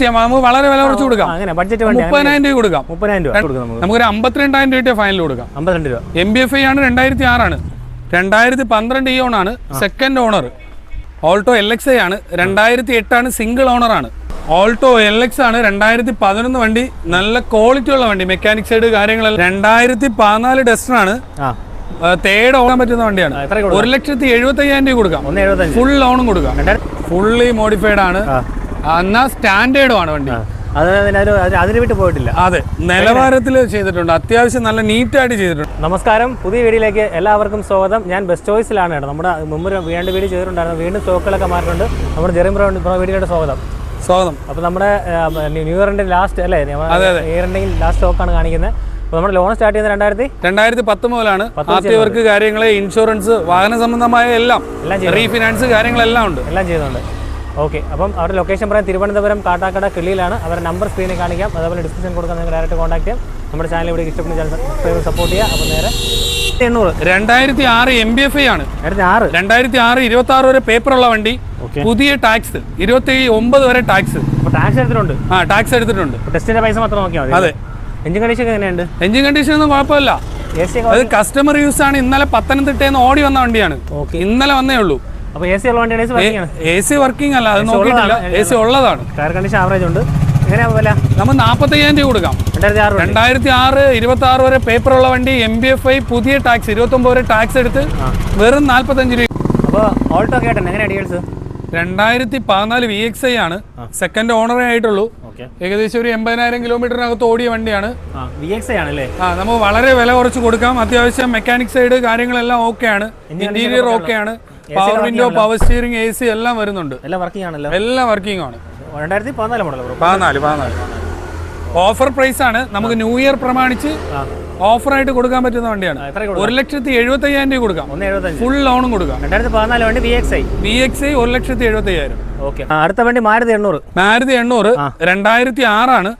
ചെയ്യാം, നമുക്ക് വളരെ വില കുറച്ച് കൊടുക്കാം. 30,000 രൂപ കൊടുക്കാം. നമുക്കൊരു 52,000 രൂപ ഫൈനൽ കൊടുക്കാം. 52 രൂപ. MBFI ആണ്, 2006 ആണ്, 2012 ഇയോൺ ആണ്, സെക്കൻഡ് ഓണർ. ഓൾട്ടോ LXI ആണ്, 2008 ആണ്, സിംഗിൾ ഓണർ ആണ്. ഓൾട്ടോ LX ആണ്, 2011 വണ്ടി, നല്ല ക്വാളിറ്റി ഉള്ള വണ്ടി, മെക്കാനിക് സൈഡ് കാര്യങ്ങളെല്ലാം. 2014 ഡസ്റ്റർ ആണ്, തേർഡ് ഓടാൻ പറ്റുന്ന വണ്ടിയാണ്. 1,75,000 രൂപ കൊടുക്കാം. ഫുൾ ലോണും കൊടുക്കാം. ഫുള്ളി മോഡിഫൈഡ് ആണ്, എന്നാൽ സ്റ്റാൻഡേർഡും ആണ് വണ്ടി. അതിന് വിട്ട് പോയിട്ടില്ല. അതെ, നിലവാരത്തിൽ ചെയ്തിട്ടുണ്ട്, അത്യാവശ്യം നല്ല നീറ്റായിട്ട് ചെയ്തിട്ടുണ്ട്. നമസ്കാരം, പുതിയ വീഡിയോയിലേക്ക് എല്ലാവർക്കും സ്വാഗതം. ഞാൻ ബെസ്റ്റ് ചോയ്സിലാണ് കേട്ടോ. നമ്മുടെ മുമ്പ് വീണ്ടും വീഡിയോ ചെയ്തിട്ടുണ്ടായിരുന്നു, വീണ്ടും സ്റ്റോക്കുകളൊക്കെ മാറിയിട്ടുണ്ട്. നമ്മുടെ ജെറിം ബ്രോ വീഡിയോയുടെ സ്വാഗതം. അപ്പോൾ നമ്മുടെ ന്യൂ ഇയറിന്റെ ലാസ്റ്റ് അല്ലേ, ഇയർ എൻഡിങ് ലാസ്റ്റ് സ്റ്റോക്കാണ് കാണിക്കുന്നത്. അപ്പോൾ നമ്മുടെ ലോൺ സ്റ്റാർട്ട് ചെയ്യുന്നത് 2010 മുതലാണ്. വർക്ക് കാര്യങ്ങൾ, ഇൻഷുറൻസ്, വാഹന സംബന്ധമായ എല്ലാം, റീഫിനാൻസ് കാര്യങ്ങളെല്ലാം ഉണ്ട്, എല്ലാം ചെയ്യുന്നുണ്ട്. ഓക്കെ, അപ്പം അവരുടെ ലൊക്കേഷൻ പറയാം, തിരുവനന്തപുരം കാട്ടാക്കട കിള്ളിയിലാണ്. അവരുടെ നമ്പർ സ്ക്രീനിൽ കാണിക്കാം, അതേപോലെ ഡിസ്ക്രിപ്ഷൻ കൊടുക്കാൻ നിങ്ങൾക്ക് ഡയറക്റ്റ് കോൺടാക്ട് ചെയ്യാം. നമ്മുടെ ചാനൽ ഇവിടെ ഇഷ്ടപ്പെടുന്ന സബ്സ്ക്രൈബ് സപ്പോർട്ട് ചെയ്യുക. അപ്പോൾ നേരെ 2006 MBFI ആണ്. 2006 26 വരെ പേപ്പർ ഉള്ള വണ്ടി, പുതിയ ടാക്സ് 29 വരെ ടാക്സ്. ടാക്സ് എടുത്തിട്ടുണ്ട്. ടാക്സ് എടുത്തിട്ടുണ്ട്. ടെസ്റ്റിന്റെ പൈസ മാത്രം നോക്കിയാൽ മതി. അതെ. എഞ്ചിൻ കണ്ടീഷൻ എങ്ങനെയുണ്ട്? എഞ്ചിൻ കണ്ടീഷൻ ഒന്നും കുഴപ്പമില്ല. അത് കസ്റ്റമർ യൂസ് ആണ്. ഇന്നലെ പത്തനംതിട്ടയിൽ നിന്ന് ഓടി വന്ന വണ്ടിയാണ്, ഇന്നലെ വന്നേ ഉള്ളൂ. അപ്പോൾ AC ഉള്ള വണ്ടിയാണ്. AC വർക്കിംഗ് അല്ല, അത് നോക്കിയിട്ടില്ല. AC ഉള്ളതാണ്. ടയർ കണ്ടീഷൻ ആവറേജ് ഉണ്ട്. എങ്ങനെയാണ് വില? നമ്മൾ 45,000 രൂപ കൊടുക്കാം. 2006 26 വരെ പേപ്പർ ഉള്ള വണ്ടി, MBFI, പുതിയ ടാക്സ് 29 വരെ ടാക്സ് എടുത്ത് വെറും 45 രൂപ. അപ്പോൾ ഓൾട്ടോ കേട്ടൻ എങ്ങനെ ഡീറ്റെയിൽസ്? 2014 VXI ആണ്, സെക്കൻഡ് ഓണറേ ആയിട്ടുള്ളൂ. ഏകദേശം ഒരു 80,000 കിലോമീറ്ററിനകത്ത് ഓടിയ വണ്ടിയാണ്. VXI ആണല്ലേ? നമുക്ക് വളരെ വില കുറച്ച് കൊടുക്കാം. അത്യാവശ്യം മെക്കാനിക് സൈഡ് കാര്യങ്ങളെല്ലാം ഓക്കെ ആണ്, ഇന്റീരിയർ ഓക്കെ ആണ്, power window, power steering, AC എല്ലാം വരുന്നുണ്ട്. എല്ലാം വർക്കിംഗ് ആണല്ലോ? എല്ലാം വർക്കിംഗ് ആണ്. 2014 മോഡൽ. 14 ഓഫർ പ്രൈസ് ആണ്. നമുക്ക് ന്യൂ ഇയർ പ്രമാണിച്ച് ഓഫർ ആയിട്ട് കൊടുക്കാൻ പറ്റുന്ന വണ്ടിയാണ്. 1,75,000 രൂപ കൊടുക്കാം. ഫുൾ ലോണും കൊടുക്കാം. 2014 വണ്ടി VXI 1,75,000. ഓക്കെ, അടുത്ത വണ്ടി മാരുതി 800. 2006 ആണ്.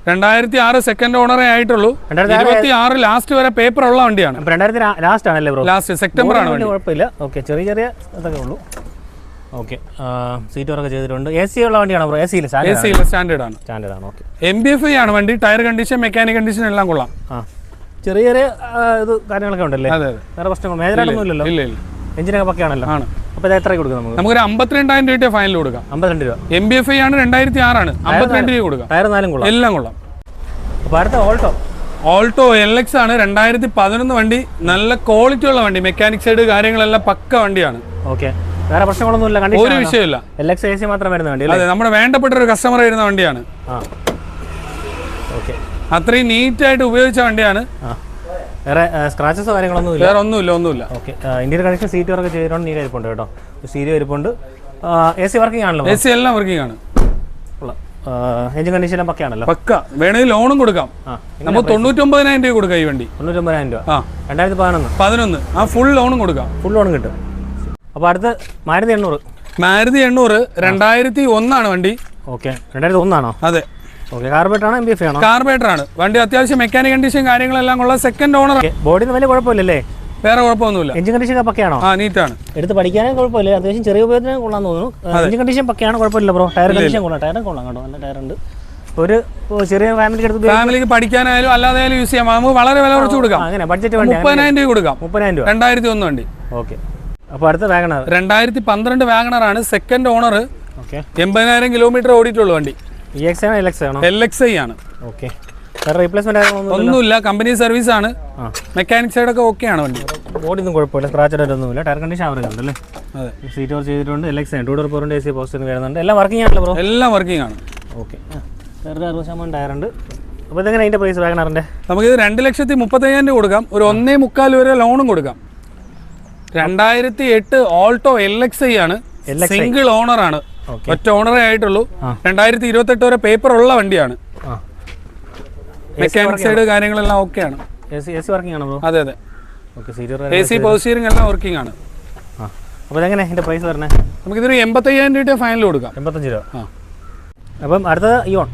2006 സെക്കൻഡ് ഓണറേ ആയിട്ടുള്ളൂ. 2026 ലാസ്റ്റ് വരെ പേപ്പർ ഉള്ള വണ്ടിയാണ്. 2000 ലാസ്റ്റ് ആണല്ലേ ബ്രോ? ലാസ്റ്റ് സെപ്റ്റംബർ ആണ്. കുഴപ്പമില്ല. ഓക്കെ, ചെറിയ ഇതൊക്കെ ഉള്ളൂ. ഓക്കെ, സീറ്റ് വർക്ക് ചെയ്തിട്ടുണ്ട്. AC ഉള്ള വണ്ടിയാണോ ബ്രോ? AC ഇല്ല, സ്റ്റാൻഡേർഡ് ആണ്. ഓക്കെ. MBFI ആണ് വണ്ടി. ടയർ കണ്ടീഷൻ, മെക്കാനിക് കണ്ടീഷൻ എല്ലാം കൊള്ളാം. ചെറിയ ഇത് കാര്യങ്ങളൊക്കെ ഉണ്ടല്ലേ? വേറെ പ്രശ്നങ്ങൾ മേജറായിട്ടൊന്നും ഇല്ലല്ലോ? ഇല്ല. എഞ്ചിനൊക്കെ പക്കയാണല്ലോ? ആണ്. അപ്പോൾ ഇത് എത്ര കൊടുക്കും? നമുക്കൊരു 52,000 രൂപ ഫൈനൽ കൊടുക്കാം. 52 രൂപ. MBFI ആണ്, 2006 ആണ്, 52 രൂപ കൊടുക്കാം. ടയർ നാലും കൊള്ളാം, എല്ലാം കൊള്ളാം. അപ്പോൾ അടുത്ത ഓൾട്ടോ LX ആണ്, 2011 വണ്ടി, നല്ല ക്വാളിറ്റി ഉള്ള വണ്ടി, മെക്കാനിക് സൈഡ് കാര്യങ്ങളെല്ലാം പക്ക വണ്ടിയാണ്. ഓക്കെ, വേറെ പ്രശ്നങ്ങളൊന്നും ഇല്ല, ഒരു വിഷയമില്ല. LX AC മാത്രം വരുന്ന വണ്ടി. അതെ, നമ്മുടെ വേണ്ടപ്പെട്ട ഒരു കസ്റ്റമർ വരുന്ന വണ്ടിയാണ്. ഓക്കെ, അത്രയും നീറ്റ് ആയിട്ട് ഉപയോഗിച്ച വണ്ടിയാണ്. വേറെ സ്ക്രാച്ചസോ കാര്യങ്ങളൊന്നും ഇല്ല? വേറെ ഒന്നുമില്ല. Okay, Indian connection seat work ചെയ്തിട്ടുണ്ട്, നീറ്റ് ഇരിപ്പുണ്ട് കേട്ടോ. സ്റ്റീരിയോ ഇരിപ്പുണ്ട്. AC വർക്കിംഗ് ആണല്ലോ? AC എല്ലാം വർക്കിംഗ് ആണ്. എഞ്ചിൻ കണ്ടീഷൻ പക്കയാണല്ലോ? പക്ക. വേണമെങ്കിൽ ലോണും കൊടുക്കാം. നമുക്ക് 99,000 രൂപ കൊടുക്കാം ഈ വണ്ടി. 99,000 രൂപ. 2011 ഫുൾ ലോണും കൊടുക്കാം. ഫുൾ ലോണും കിട്ടും. അപ്പോൾ അടുത്ത് മാരുതി 800. 2001 ആണ് വണ്ടി. ഓക്കെ, 2001 ആണോ? അതെ. ഓക്കെ, കാർബറേറ്റർ ആണോ MBFI ആണോ? കാർബറേറ്റർ ആണ് വണ്ടി. അത്യാവശ്യം മെക്കാനിക് കണ്ടീഷൻ കാര്യങ്ങളെല്ലാം ഉള്ള സെക്കൻഡ് ഓണർ. ബോഡിന് വലിയ കുഴപ്പമില്ലല്ലേ? വേറെ കുഴപ്പമൊന്നുമില്ല. എഞ്ചിൻ കണ്ടീഷൻ പക്കയാണോ? നീറ്റാണ്. എടുത്ത് പഠിക്കാനും കുഴപ്പമില്ല, അത്യാവശ്യം ചെറിയ ഉപയോഗത്തിന് കൊള്ളാന്ന് തോന്നുന്നു. എഞ്ചിൻ കണ്ടീഷൻ പക്കയാണ്, കുഴപ്പമില്ല ബ്രോ. ടയർ കണ്ടീഷൻ കൊള്ളാം, ടയറും കൊള്ളാം കേട്ടോ, നല്ല ടയർ ഉണ്ട്. ഒരു ചെറിയ ഫാമിലിക്ക് പഠിക്കാനായാലും അല്ലാതെയാലും യൂസ് ചെയ്യാം. നമുക്ക് വളരെ വില കുറച്ച് കൊടുക്കാം. അങ്ങനെ ബഡ്ജറ്റ് വണ്ടി 30,000 രൂപ കൊടുക്കാം. 30,000 രൂപ. 2001 വണ്ടി. ഓക്കെ, അപ്പോൾ അടുത്ത വാഗണർ 2012 വാഗണർ ആണ്, സെക്കൻഡ് ഓണർ. ഓക്കെ, 80,000 കിലോമീറ്റർ ഓടിയിട്ടുള്ള വണ്ടി. VXI ആണോ LX ആണോ? LXI ആണ്. ഓക്കെ, വേറെ റീപ്ലേസ്മെന്റ് ഒന്നുമില്ല, കമ്പനി സർവീസ് ആണ്, മെക്കാനിക് സൈഡ് ഒക്കെ ഓക്കെ ആണ് വണ്ടി. ബോഡി ഒന്നും കുഴപ്പമില്ല, സ്ക്രാച്ച് ഒന്നുമില്ല. ടയർ കണ്ടീഷൻ ആവറേജ് ഉണ്ടല്ലേ? അതെ. സീറ്റ് വർക്ക് ചെയ്തിട്ടുണ്ട്. LX 2 ഡോർ പോറിന്റെ AC പോസ്റ്ററിന് വരുന്നുണ്ട്. എല്ലാം വർക്കിംഗ് ആണല്ലോ ബ്രോ? എല്ലാം വർക്കിംഗ് ആണ്. ഓക്കെ, വേറെ 60% ടയർ ഉണ്ട്. അപ്പോൾ ഇതെങ്ങനെ അതിന്റെ പ്രൈസ് വാഗണറിന്റെ? നമുക്ക് 2,35,000 രൂപ കൊടുക്കാം. ഒരു 1.25 വരെ ലോണും കൊടുക്കാം. 2008 ഓൾട്ടോ LXI ആണ്, സിംഗിൾ ഓണർ ആണ്, ഒറ്റ ഓണറേ ആയിട്ടുള്ളൂ. 2028 വരെ പേപ്പർ ഉള്ള വണ്ടിയാണ്. മെക്കാനിക് സൈഡ് കാര്യങ്ങളെല്ലാം ഓക്കെ ആണ്. AC വർക്കിംഗ് ആണോ ബ്രോ? അതെ. Okay, seat AC power steering എല്ലാം വർക്കിംഗ് ആണ്. അപ്പോൾ ഇതെങ്ങനെ ഇതിന്റെ പ്രൈസ് വരണേ? നമുക്ക് ഇതൊരു 85,000 രൂപ ഫൈനൽ കൊടുക്കാം. 85 രൂപ. അപ്പം അടുത്തത് ഇയോൺ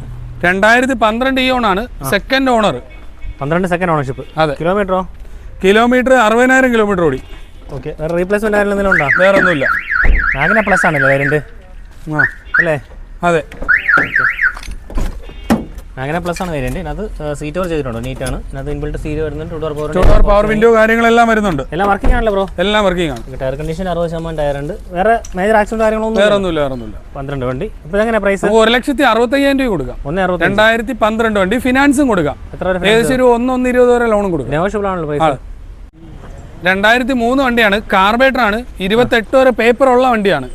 2012 ഇയോൺ ആണ്, സെക്കൻഡ് ഓണർ. 12 second ownership. അതെ. കിലോമീറ്ററോ? 60,000 കിലോമീറ്റർ ഓടി. ഓക്കെ, വേറെ റീപ്ലേസ്മെന്റ് ആയാലും എന്തെങ്കിലും ഉണ്ടോ? വേറെ ഒന്നുമില്ല. വാഗണർ പ്ലസ് ആണല്ലോ വേരിയന്റ് അല്ലേ? അതെ. അങ്ങനെ പ്ലസ് ആണ് വേരിയന്റ്. അത് സീറ്റ് ഓവർ ചെയ്തിട്ടുണ്ട്, നീറ്റാണ്. അതിനകത്ത് ഇൻബിൽറ്റ് സ്റ്റീരിയോ വരുന്നുണ്ട്, 2 ഡോർ പവർ വിൻഡോ കാര്യങ്ങളെല്ലാം വരുന്നുണ്ട്. എല്ലാം വർക്കിംഗ് ആണല്ലോ ബ്രോ? എല്ലാം വർക്കിംഗ് ആണ്. ടയർ കണ്ടീഷൻ 60% ടയർ ഉണ്ട്. വേറെ മേജർ ആക്സിഡന്റ് കാര്യങ്ങളൊന്നും വേറെ ഒന്നുമില്ല. 12 വണ്ടി. ഇപ്പോൾ എങ്ങനെ പ്രൈസ്? 1,65,000 രൂപ കൊടുക്കാം. 2012 വണ്ടി ഫിനാൻസും കൊടുക്കാം. ഏകദേശം ഒരു 1-1.20 വരെ ലോണും കൊടുക്കാം. നെഗോഷ്യബിൾ ആണല്ലോ പ്രൈസ്. 2003 വണ്ടിയാണ്, കാർബേറ്റർ ആണ്, 28 വരെ പേപ്പർ ഉള്ള വണ്ടിയാണ്.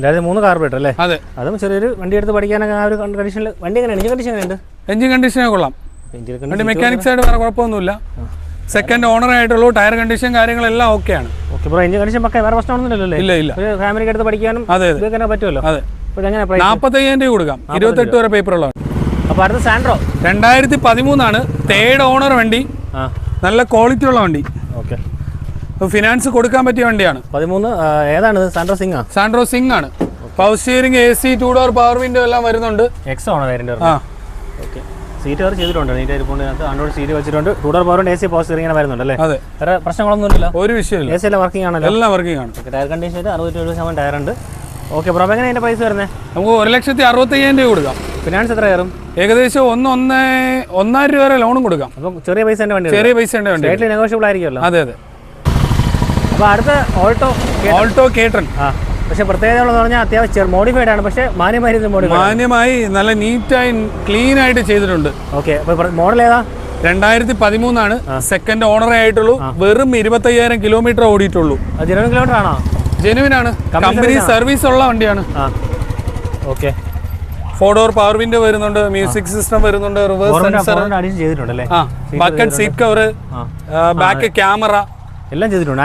2003 കാർബേറ്റർ അല്ലേ? അതെ. അതും ചെറിയൊരു വണ്ടി എടുത്ത് പഠിക്കാനൊക്കെ ആ ഒരു കണ്ടീഷനിൽ. വണ്ടി എങ്ങനെയാണ്? എഞ്ചിൻ കണ്ടീഷൻ എങ്ങനെയുണ്ട്? എഞ്ചിൻ കണ്ടീഷനെ കൊള്ളാം. വണ്ടി മെക്കാനിക്സ് ആയിട്ട് വേറെ കുഴപ്പമൊന്നുമില്ല. സെക്കൻഡ് ഓണർ ആയിട്ടുള്ളൂ. ടയർ കണ്ടീഷൻ കാര്യങ്ങളെല്ലാം ഓക്കെ ആണ്. ഓക്കെ ബ്രോ, എഞ്ചിൻ കണ്ടീഷൻ പക്ക, വേറെ പ്രശ്നമൊന്നുമില്ലല്ലോ? ഇല്ല. ഒരു ഫാമിലിക്ക് എടുത്ത് പഠിക്കാനും ഇതൊക്കെ പറ്റുമല്ലോ. അതെ. അപ്പോൾ എങ്ങനെ പ്രൈസ്? 45,000 രൂപ കൊടുക്കാം. 28 വരെ പേപ്പർ ഉള്ളതാണ്. അപ്പോൾ അടുത്ത സാൻഡ്രോ 2013 ആണ്, തേർഡ് ഓണർ വണ്ടി, നല്ല ക്വാളിറ്റി ഉള്ള വണ്ടി. ഓക്കെ. ഫിനാൻസ് കൊടുക്കാൻ പറ്റിയ വണ്ടിയാണ്. 13 ഏതാണ്? സാൻഡ്രോ സിംഗ്? സാൻഡ്രോ സിംഗ് ആണ്. Power steering, AC, 2 door power window എല്ലാം വരുന്നുണ്ട്. എക്സ് ആണ് വേരിയന്റ്. ഓക്കെ. സീറ്റ് കവർ ചെയ്തിട്ടുണ്ട്, നീറ്റ് ആയിട്ട് ആൻഡ്രോയിഡ് സീറ്റ് വെച്ചിട്ടുണ്ട്. 2 door power AC power steering ഇങ്ങനെ വരുന്നുണ്ട് അല്ലേ? അതെ. വേറെ പ്രശ്നങ്ങളൊന്നുമില്ല? ഒരു വിഷയമില്ല. AC എല്ലാം വർക്കിംഗ് ആണല്ലോ? എല്ലാം വർക്കിംഗ് ആണ്. ടയർ കണ്ടീഷൻ 67% ടയർ ഉണ്ട്. ഓക്കെ ബ്രോ, എങ്ങനെ അതിന്റെ പ്രൈസ് വരുന്നത്? നമുക്ക് 1,65,000 രൂപ കൊടുക്കാം. ഫിനാൻസ് എത്ര കയറും? ഏകദേശം 1,1,5 രൂപ വരെ ലോണും കൊടുക്കാം. അപ്പം ചെറിയ പൈസേൻ്റെ വണ്ടി, ചെറിയ പൈസേൻ്റെ വണ്ടി, റേറ്റിൽ നെഗോഷ്യബിൾ ആയിരിക്കുമല്ലോ? അതെ. അപ്പോൾ അടുത്ത ഓൾട്ടോ കേട്ടൺ. പക്ഷേ പ്രത്യേകത ഉള്ളതെന്ന് പറഞ്ഞാൽ അത്യാവശ്യം മോഡിഫൈഡ് ആണ്, പക്ഷേ മാന്യമായി നല്ല നീറ്റായി ക്ലീൻ ആയിട്ട് ചെയ്തിട്ടുണ്ട്. ഓക്കെ. അപ്പോൾ മോഡൽ ഏതാ? 2013 ആണ്, സെക്കൻഡ് ഓണറേ ആയിട്ടുള്ളൂ. വെറും 25,000 കിലോമീറ്റർ ഓടിയിട്ടുള്ളൂ. ജെനുവിൻ കിലോമീറ്റർ ആണോ? ജെനുവിൻ ആണ്. കമ്പനി സർവീസ് ഉള്ള വണ്ടിയാണ്. ഓക്കെ. 4 ഡോർ പവർ വിൻഡോ വരുന്നുണ്ട്, മ്യൂസിക് സിസ്റ്റം വരുന്നുണ്ട്, reverse sensor, bucket seat cover, back camera എല്ലാം ചെയ്തിട്ടുണ്ട്.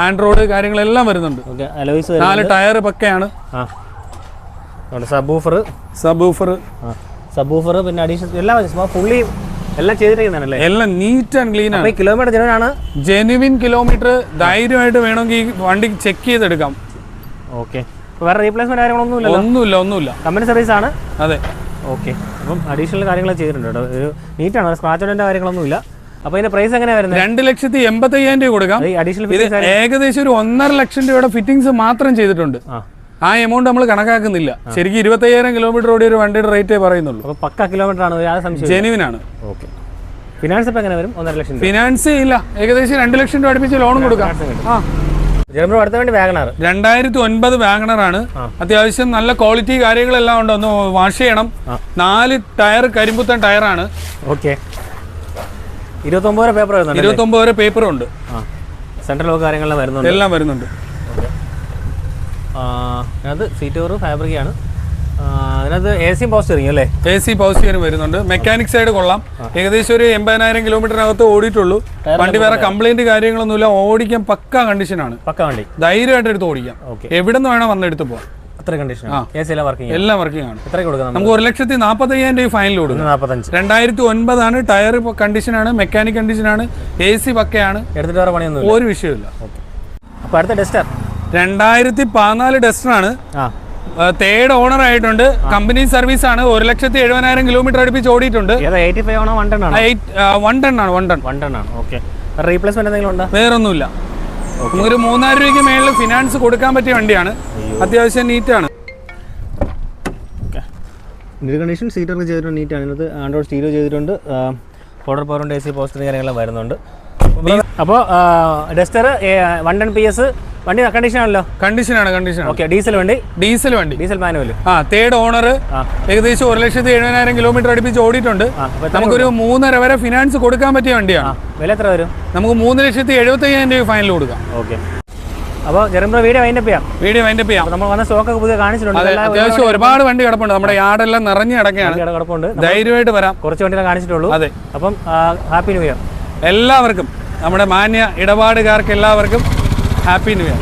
ആൻഡ്രോയിഡ് കാര്യങ്ങളെല്ലാം വരുന്നുണ്ട്. 4 ടയർ പക്കയാണ്. സബ്വൂഫർ പിന്നെ അഡീഷണൽ എല്ലാം ഫുള്ളി എല്ലാം ചെയ്തിരിക്കുന്നതാണല്ലേ? എല്ലാം നീറ്റ് ആൻഡ് ക്ലീൻ ആണ്. കിലോമീറ്റർ ജെനുവിൻ ആണ്. ജെനുവിൻ കിലോമീറ്റർ ധൈര്യമായിട്ട് വേണമെങ്കിൽ വണ്ടി ചെക്ക് ചെയ്തെടുക്കാം. ഓക്കെ. വേറെ റീപ്ലേസ്മെന്റ് കാര്യങ്ങളൊന്നുമില്ല? ഒന്നുമില്ല. കമ്പനി സർവീസ് ആണ്. അതെ. ഓക്കെ. അപ്പം അഡീഷണൽ കാര്യങ്ങൾ ചെയ്തിട്ടുണ്ട് കേട്ടോ. ഒരു നീറ്റാണ്, സ്ക്രാച്ച് കാര്യങ്ങളൊന്നുമില്ല. അപ്പോൾ ഇതിന്റെ പ്രൈസ് എങ്ങനെയാണ് വരുന്നത്? 2,85,000 രൂപ കൊടുക്കാം. ഏകദേശം ഒരു 1.5 ലക്ഷം രൂപയുടെ ഫിറ്റിംഗ്സ് മാത്രം ചെയ്തിട്ടുണ്ട്. ആ എമൗണ്ട് നമ്മൾ കണക്കാക്കുന്നില്ല. ശരിക്കും 25,000 കിലോമീറ്റർ ഓടിയ ഒരു വണ്ടിയുടെ റേറ്റേ പറയുന്നുള്ളൂ. അപ്പോൾ പക്ക കിലോമീറ്റർ ആണ്, ജെനുവിൻ ആണ്. ഓക്കെ. ഫിനാൻസ് ഇപ്പോൾ എങ്ങനെ വരും? 1.5 ലക്ഷം? ഫിനാൻസ് ഇല്ല, ഏകദേശം 2 ലക്ഷം രൂപ അടുപ്പിച്ച് ലോൺ കൊടുക്കാം. അടുത്ത വേണ്ടി വാഗണർ 2009 വാഗണർ ആണ്. അത്യാവശ്യം നല്ല ക്വാളിറ്റി കാര്യങ്ങളെല്ലാം ഉണ്ട്. ഒന്ന് വാഷ് ചെയ്യണം. 4 ടയർ കരിമ്പുത്തൻ ടയറാണ്. ഓക്കെ. 29 പേപ്പർ വരുന്നുണ്ട്. 29 വരെ പേപ്പറും ഉണ്ട്. സെൻട്രൽ ലോക്ക് കാര്യങ്ങളെല്ലാം വരുന്നുണ്ട്. എല്ലാം വരുന്നുണ്ട്. അതിനകത്ത് സീറ്റ് കവർ ഫാബ്രിക്കാണ്. അതിനകത്ത് AC പവർ സ്റ്റിയറിംഗ് അല്ലേ? AC പവർ സ്റ്റിയറിംഗ് വരുന്നുണ്ട്. മെക്കാനിക് സൈഡ് കൊള്ളാം. ഏകദേശം ഒരു 80,000 കിലോമീറ്ററിനകത്ത് ഓടിയിട്ടുള്ളൂ. വണ്ടി വേറെ കംപ്ലൈന്റ് കാര്യങ്ങളൊന്നുമില്ല. ഓടിക്കാൻ പക്ക കണ്ടീഷനാണ്. പക്ക വണ്ടി ധൈര്യമായിട്ട് എടുത്ത് ഓടിക്കാം. എവിടെ നിന്ന് വേണം വന്നെടുത്ത് പോകാം. അത്ര കണ്ടീഷൻ. എല്ലാം വർക്കിംഗ് ആണ്. എത്ര കൊടുക്കാം? നമുക്ക് 1,45,000 രൂപ ഫൈനൽ കൊടുക്കും. 2009 ആണ്. ടയർ കണ്ടീഷനാണ്, മെക്കാനിക് കണ്ടീഷനാണ്, AC പക്കയാണ്. എടുത്തിട്ട് വേറെ പണിയൊന്നും ഒരു വിഷയമില്ല. അപ്പോൾ അടുത്ത ഡസ്റ്റർ 2014 ഡസ്റ്റർ ആണ്. തേർഡ് ഓണർ ആയിട്ടുണ്ട്. കമ്പനി സർവീസ് ആണ്. 1,70,000 കിലോമീറ്റർ അടുപ്പിച്ച് ഓടിയിട്ടുണ്ട്. 85 ആണോ 110 ആണോ? 110 ആണ്. ഓക്കെ. റീപ്ലേസ്മെന്റ് എന്തെങ്കിലും ഉണ്ടോ? വേറൊന്നുമില്ല. നമുക്കൊരു 3,000 രൂപയ്ക്ക് മേളിൽ ഫിനാൻസ് കൊടുക്കാൻ പറ്റിയ വണ്ടിയാണ്. അത്യാവശ്യം നീറ്റാണ്. കണ്ടീഷൻ സീറ്റൊക്കെ ചെയ്തിട്ടുണ്ട്, നീറ്റാണ്. ഇതിനകത്ത് ആൻഡ്രോയിഡ് സ്റ്റീരിയോ ചെയ്തിട്ടുണ്ട്. 4 door power AC power steering കാര്യങ്ങളെല്ലാം വരുന്നുണ്ട്. അപ്പോൾ ഡസ്റ്റർ 110 PS വണ്ടി കണ്ടീഷനാണല്ലോ? കണ്ടീഷൻ. ഓക്കെ. ഡീസൽ വണ്ടി? Diesel manual. Third owner. ഏകദേശം 1,70,000 കിലോമീറ്റർ അടുപ്പിച്ച് ഓടിയിട്ടുണ്ട്. നമുക്കൊരു 3.5 വരെ ഫിനാൻസ് കൊടുക്കാൻ പറ്റിയ വണ്ടിയാണ്. വില എത്ര വരും? നമുക്ക് 3,75,000 രൂപ ഫൈനൽ കൊടുക്കാം. ഓക്കെ. അപ്പോൾ ജെറിംബ്രോ വീഡിയോ വൈൻഡപ്പ് ചെയ്യാം. നമ്മൾ വന്ന സ്റ്റോക്കൊക്കെ പുതിയ കാണിച്ചിട്ടുണ്ട്. അത്യാവശ്യം ഒരുപാട് വണ്ടി കിടപ്പുണ്ട്. നമ്മുടെ യാർഡെല്ലാം നിറഞ്ഞു കിടക്കുകയാണ്. ധൈര്യമായിട്ട് വരാം. കുറച്ച് വണ്ടികളെ കാണിച്ചിട്ടുള്ളൂ. അതെ. അപ്പം ഹാപ്പി ന്യൂ ഇയർ എല്ലാവർക്കും. നമ്മുടെ മാന്യ ഇടപാടുകാർക്ക് എല്ലാവർക്കും ഹാപ്പി ന്യൂ ഇയർ.